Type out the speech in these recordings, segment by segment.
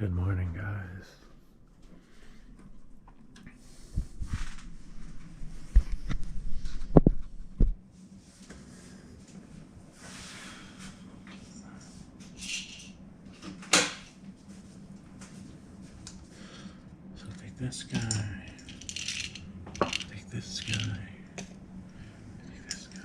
Good morning, guys. So take this guy, take this guy, take this guy.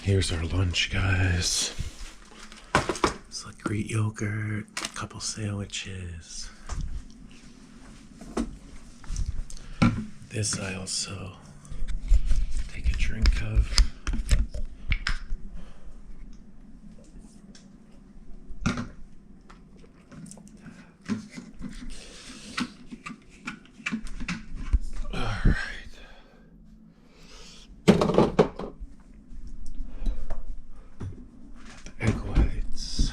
Here's our lunch, guys. It's like Greek yogurt, a couple sandwiches. This I also take a drink of. Egg whites.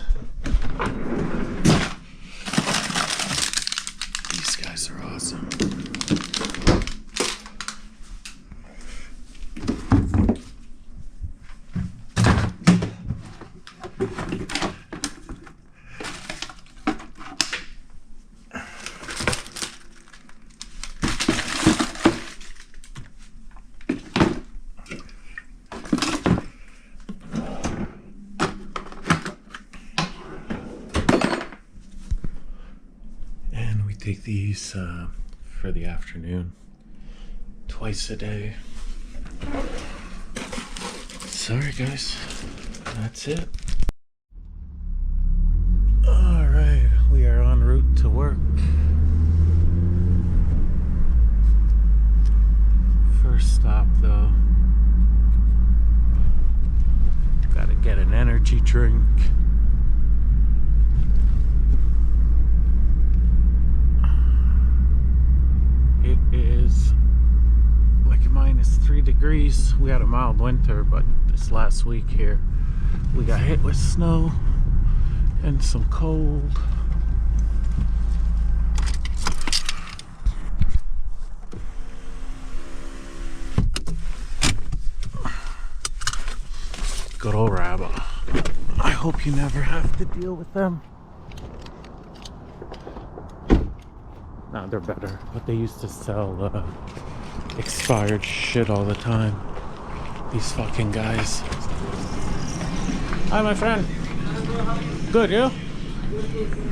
These guys are awesome. Take these for the afternoon, twice a day. Sorry guys, that's it. Alright, we are en route to work. First stop though, gotta get an energy drink. It is like -3 degrees. We had a mild winter, but this last week here we got hit with snow and some cold. Good old rabbit. I hope you never have to deal with them. Nah, they're better, but they used to sell expired shit all the time. These fucking guys. Hi, my friend. Good, you?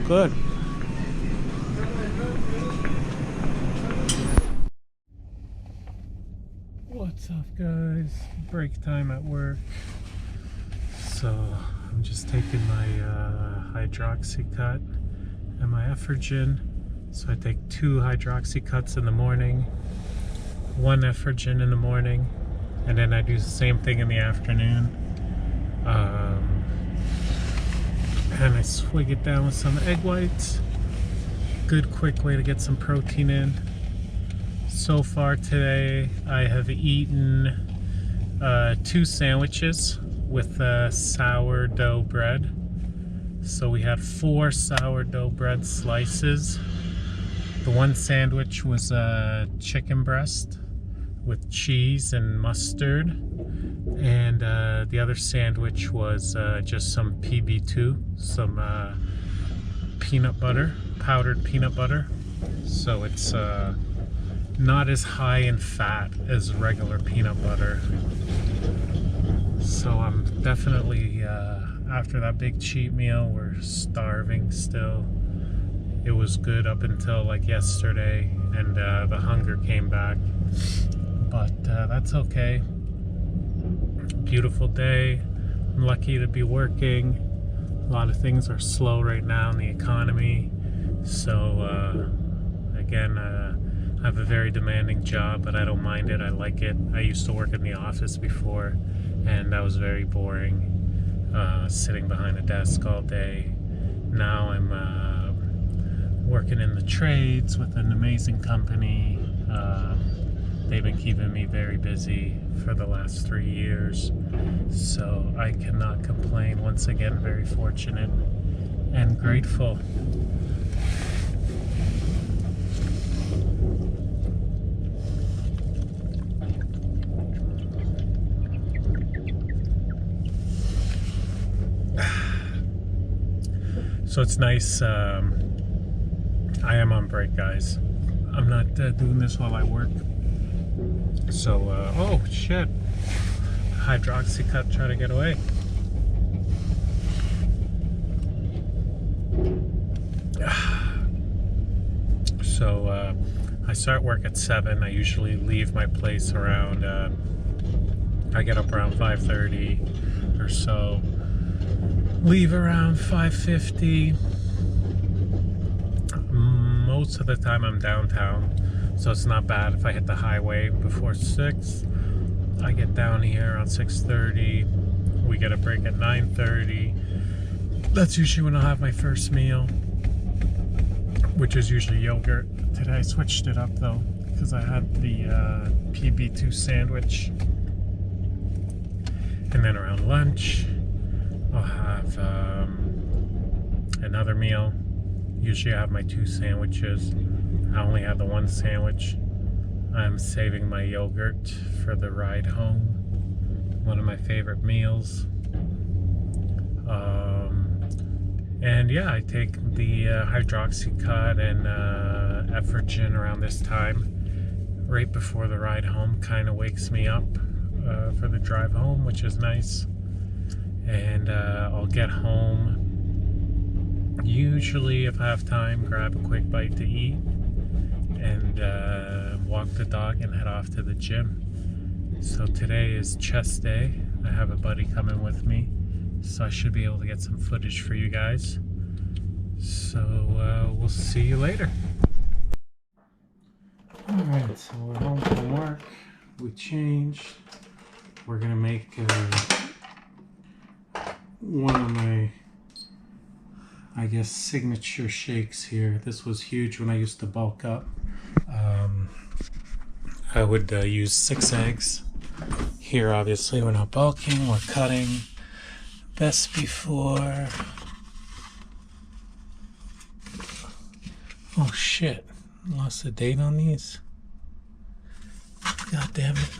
Good. up, guys? Break time at work. So I'm just taking my hydroxycut and my Effergen. So I take 2 hydroxycuts in the morning, 1 Effergen in the morning, and then I do the same thing in the afternoon. And I swig it down with some egg whites. Good quick way to get some protein in. So far today I have eaten 2 sandwiches with sourdough bread. So we had 4 sourdough bread slices. The one sandwich was chicken breast with cheese and mustard, and the other sandwich was just some PB2, some peanut butter, powdered peanut butter. So it's not as high in fat as regular peanut butter. So I'm definitely, after that big cheat meal, we're starving still. It was good up until like yesterday, and the hunger came back. But that's okay. Beautiful day. I'm lucky to be working. A lot of things are slow right now in the economy. So again, I have a very demanding job, but I don't mind it. I like it. I used to work in the office before, and that was very boring, sitting behind a desk all day. Now I'm working in the trades with an amazing company. They've been keeping me very busy for the last 3 years, so I cannot complain. Once again, very fortunate and grateful. So it's nice. I am on break, guys. I'm not doing this while I work. So, oh shit. Hydroxycut, try to get away. So, I start work at 7. I usually leave my place around, I get up around 5:30 or so. Leave around 5:50. Most of the time I'm downtown, so it's not bad if I hit the highway before 6. I get down here around 6:30. We get a break at 9:30. That's usually when I'll have my first meal, which is usually yogurt. Today I switched it up though, because I had the PB2 sandwich. And then around lunch, I'll have another meal. Usually I have my 2 sandwiches. I only have the 1 sandwich. I'm saving my yogurt for the ride home. One of my favorite meals. And yeah, I take the hydroxycut and Effergen around this time, right before the ride home. Kind of wakes me up for the drive home, which is nice. And I'll get home. Usually, if I have time, grab a quick bite to eat and walk the dog and head off to the gym. So today is chest day. I have a buddy coming with me, so I should be able to get some footage for you guys. So we'll see you later. Alright, so we're home from work. We changed. We're gonna make one of my, I guess, signature shakes here. This was huge when I used to bulk up. I would use 6 eggs. Here, obviously, we're not bulking, we're cutting. Best before. Oh shit, lost the date on these. God damn it.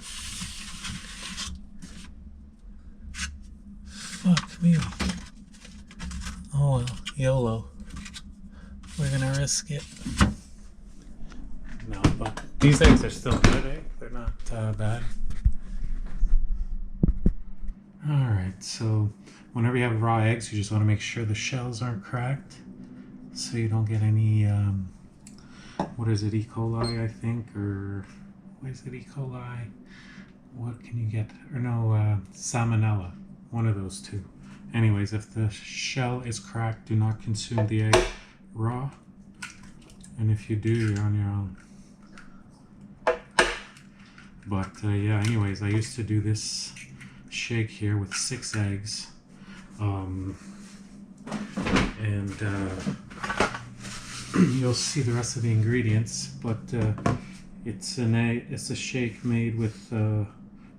Fuck me. Oh well, YOLO. We're gonna risk it. No, but these eggs are still good, eh? They're not bad. Alright, so whenever you have raw eggs, you just want to make sure the shells aren't cracked, so you don't get any, what is it, E. coli, I think, or what is it, E. coli? what can you get? Or no, salmonella. One of those two. Anyways, if the shell is cracked, do not consume the egg raw. And if you do, you're on your own. But yeah, anyways, I used to do this shake here with 6 eggs. You'll see the rest of the ingredients, but it's a shake made with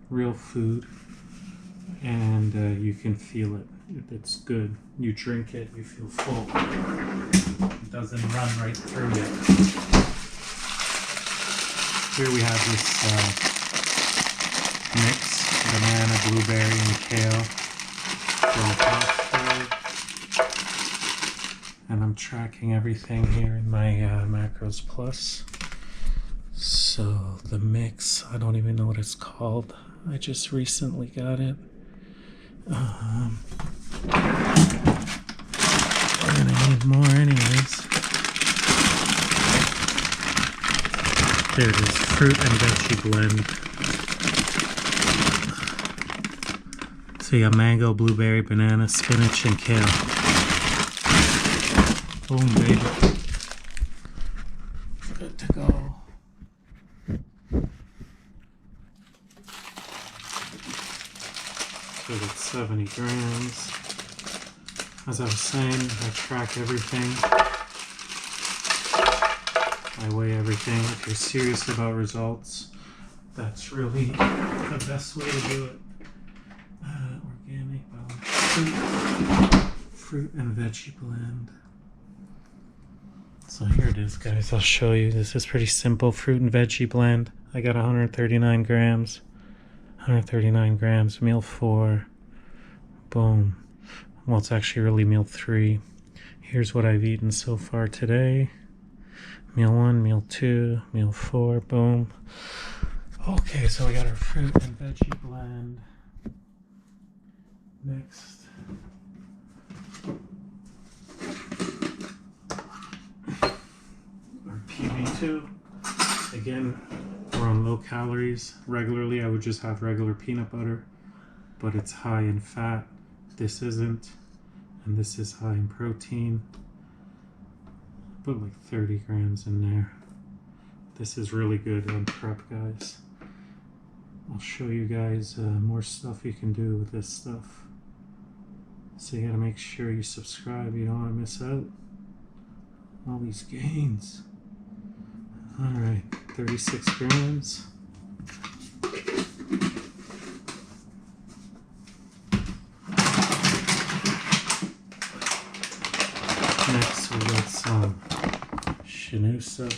real food, and you can feel it. It's good. You drink it, you feel full. It doesn't run right through you. Here we have this mix: banana, blueberry, and kale from Costco. And I'm tracking everything here in my Macros Plus. So the mix, I don't even know what it's called. I just recently got it. I'm gonna need more anyways. There it is, fruit and veggie blend. So you got mango, blueberry, banana, spinach, and kale. Boom, baby. Good to go. So that's 70 grams. As I was saying, I track everything. I weigh everything. If you're serious about results, that's really the best way to do it. Organic fruit and veggie blend. So here it is, guys. I'll show you. This is pretty simple fruit and veggie blend. I got 139 grams. 139 grams, meal 4. Boom. Well, it's actually really meal 3. Here's what I've eaten so far today. Meal 1, meal 2, meal 4. Boom. Okay, so we got our fruit and veggie blend. Next. PB2. Again, we're on low calories. Regularly, I would just have regular peanut butter, but it's high in fat. This isn't, and this is high in protein. Put like 30 grams in there. This is really good on prep, guys. I'll show you guys more stuff you can do with this stuff. So you gotta make sure you subscribe. You don't want to miss out all these gains. Alright, 36 grams. Next we got some Shinusa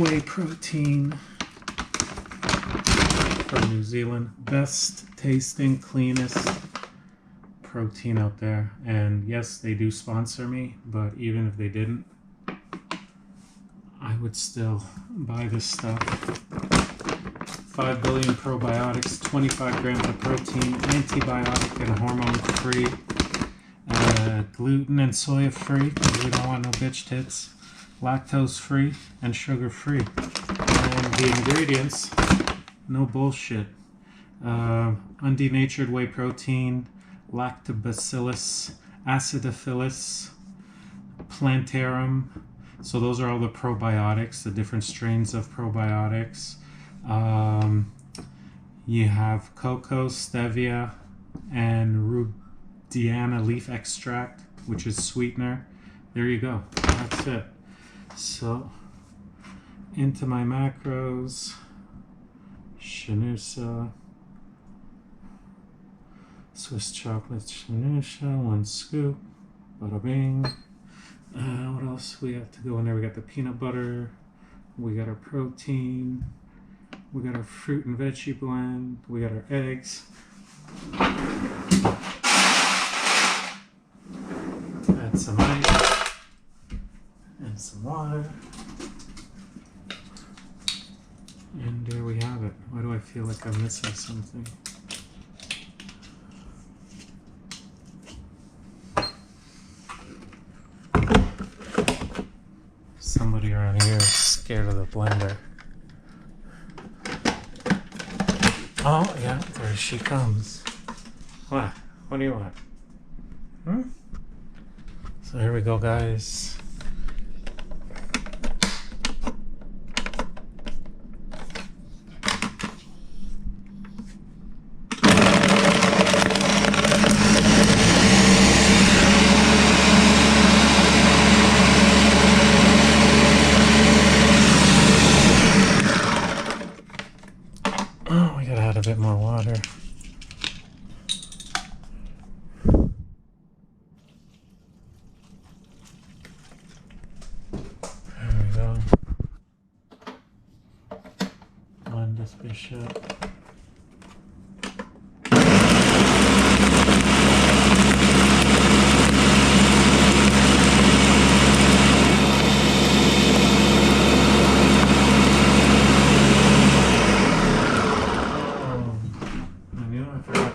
whey protein from New Zealand. Best tasting, cleanest protein out there. And yes, they do sponsor me, but even if they didn't, I would still buy this stuff. 5 billion probiotics, 25 grams of protein, antibiotic and hormone free, gluten and soya free, because we don't want no bitch tits, lactose free, and sugar free. And the ingredients, no bullshit. Undenatured whey protein, lactobacillus acidophilus, plantarum. So those are all the probiotics, the different strains of probiotics. You have cocoa, stevia, and rubidiana leaf extract, which is sweetener. There you go. That's it. So, into my macros. Shinusa. Swiss chocolate Shinusa, 1 scoop. Bada bing. What else we have to go in there? We got the peanut butter, we got our protein, we got our fruit and veggie blend, we got our eggs. Add some ice and some water. And there we have it. Why do I feel like I'm missing something? Somebody around here is scared of the blender. Oh, yeah, there she comes. What? What do you want? Hmm? So here we go, guys. Oh, we gotta add a bit more water. There we go. Blend this bishop.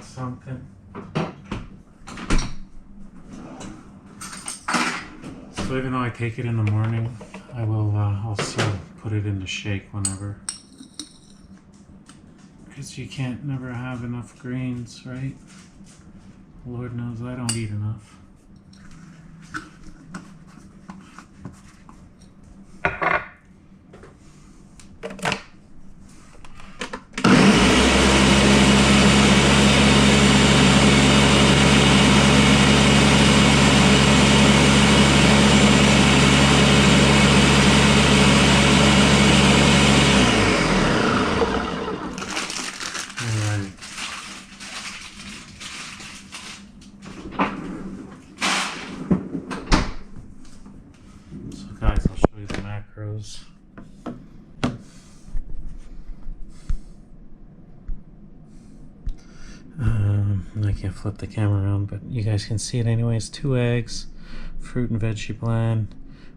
Something. So even though I take it in the morning, I will also put it in the shake whenever, because you can't never have enough greens, right? Lord knows I don't eat enough. Guys, I'll show you the macros. I can't flip the camera around, but you guys can see it anyways. 2 eggs, fruit and veggie blend,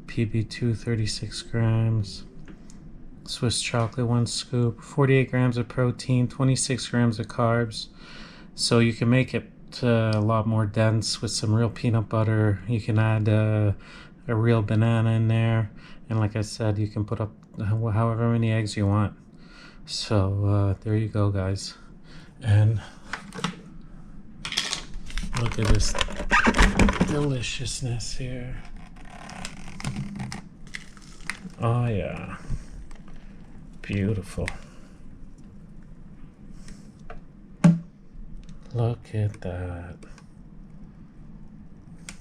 PB2 36 grams, Swiss chocolate 1 scoop, 48 grams of protein, 26 grams of carbs. So you can make it a lot more dense with some real peanut butter. You can add a real banana in there, and like I said, you can put up however many eggs you want. So there you go, guys. And look at this deliciousness here. Oh yeah, beautiful. Look at that.